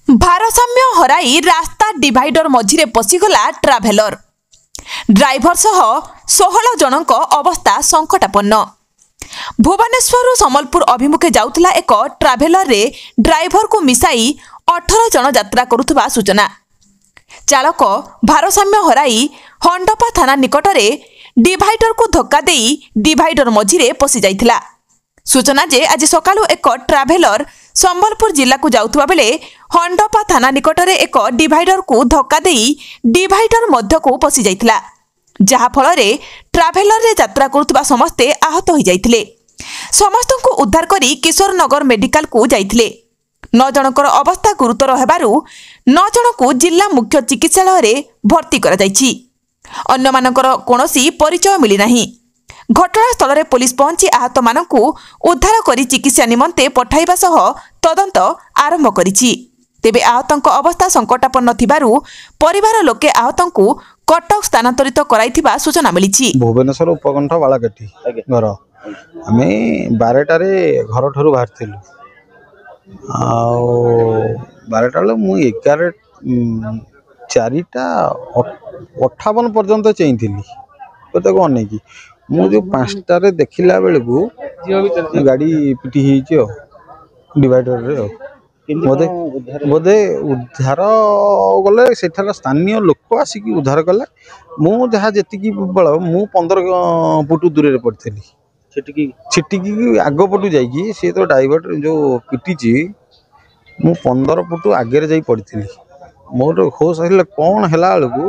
ଭାରସାମ୍ୟ ହରାଇ ରାସ୍ତା ଡିଭାଇଡର ମଝିରେ ପଶିଗଲା ଟ୍ରାଭେଲର। ଡ୍ରାଇଭର ସହ 16 ଜଣଙ୍କ ଅବସ୍ଥା ସଂକଟାପନ୍ନ। ଭୁବନେଶ୍ୱରରୁ ସମ୍ବଲପୁର ଅଭିମୁଖେ ଯାଉଥିଲା ଏକ ଟ୍ରାଭେଲରରେ ଡ୍ରାଇଭରକୁ ମିଶାଇ 18 ଜଣ ଯାତ୍ରା କରୁଥିବା ସୂଚନା। ଚାଳକ ଭାରସାମ୍ୟ ହରାଇ ହଣ୍ଡପା ଥାନା ନିକଟରେ ଡିଭାଇଡରକୁ ଧକ୍କା ଦେଇ ଡିଭାଇଡର ମଝିରେ ପଶି ଯାଇଥିଲା। ସୂଚନା ଯେ ଆଜି ସକାଳୁ ଏକ ଟ୍ରାଭେଲର ସମ୍ବଲପୁର ଜିଲ୍ଲାକୁ ଯାଉଥିବା ବେଲେ ହଣ୍ଡପା ଥାନା ନିକଟରେ ଏକ ଡିଭାଇଡରକୁ ଧକ୍କା ଦେଇ ଡିଭାଇଡର ମଧ୍ୟକୁ ପଶି ଯାଇଥିଲା, ଯାହାଫଳରେ ଟ୍ରାଭେଲରରେ ଯାତ୍ରା କରୁଥିବା ସମସ୍ତେ ଆହତ ହୋଇଯାଇଥିଲେ। ସମସ୍ତଙ୍କୁ ଉଦ୍ଧାର କରି କିଶୋରନଗର ମେଡିକାଲକୁ ଯାଇଥିଲେ। 9 ଜଣଙ୍କର ଅବସ୍ଥା ଗୁରୁତର ହେବାରୁ 9 ଜଣଙ୍କୁ ଜିଲ୍ଲା ମୁଖ୍ୟ ଚିକିତ୍ସାଳୟରେ ଭର୍ତ୍ତି କରାଯାଇଛି। ଅନ୍ୟମାନଙ୍କର କୌଣସି ପରିଚୟ ମିଳିନାହିଁ। ଘଟଣାସ୍ଥଳରେ ପୁଲିସ ପହଞ୍ଚି ଆହତମାନଙ୍କୁ ଉଦ୍ଧାର କରି ଚିକିତ୍ସା ନିମନ୍ତେ ପଠାଇବା ସହ ତଦନ୍ତ ଆରମ୍ଭ କରିଛି। ତେବେ ଆହତଙ୍କ ଅବସ୍ଥା ସଂକଟାପନ୍ନ ଥିବାରୁ ପରିବାର ଲୋକେ ଆହତଙ୍କୁ କଟକ ସ୍ଥାନାନ୍ତରିତ କରାଇଥିବା ସୂଚନା ମିଳିଛି। ଭୁବନେଶ୍ୱର ଉପକଣ୍ଠ ବାଳକାଟି ଘର। ଆମେ 12ଟାରେ ଘର ଠାରୁ ବାହାରିଥିଲୁ। ଆଉ 12ଟା ବେଳେ ମୁଁ 4:58 ପର୍ଯ୍ୟନ୍ତ ଚେଇଁଥିଲି ତାକୁ ଅନେଇକି। ମୁଁ ଯେଉଁ 5ଟାରେ ଦେଖିଲା ବେଳକୁ ଗାଡ଼ି ପିଟି ହେଇଛି ଆଉ ଡିଭାଇଡରରେ। ଆଉ ବୋଧେ ଉଦ୍ଧାର ଗଲେ ସେଠାର ସ୍ଥାନୀୟ ଲୋକ ଆସିକି ଉଦ୍ଧାର କଲେ। ମୁଁ ଯାହା ଯେତିକି ବଳ ମୁଁ 15 ଫୁଟ ଦୂରରେ ପଡ଼ିଥିଲି। ଛିଟିକି ଆଗ ପଟୁ ଯାଇକି ସେ ତ ଡ୍ରାଇଭର ଯେଉଁ ପିଟିଛି, ମୁଁ 15 ଫୁଟ ଆଗରେ ଯାଇ ପଡ଼ିଥିଲି। ମୋର ହୋସ୍ ଆସିଲେ କ'ଣ ହେଲା ବେଳକୁ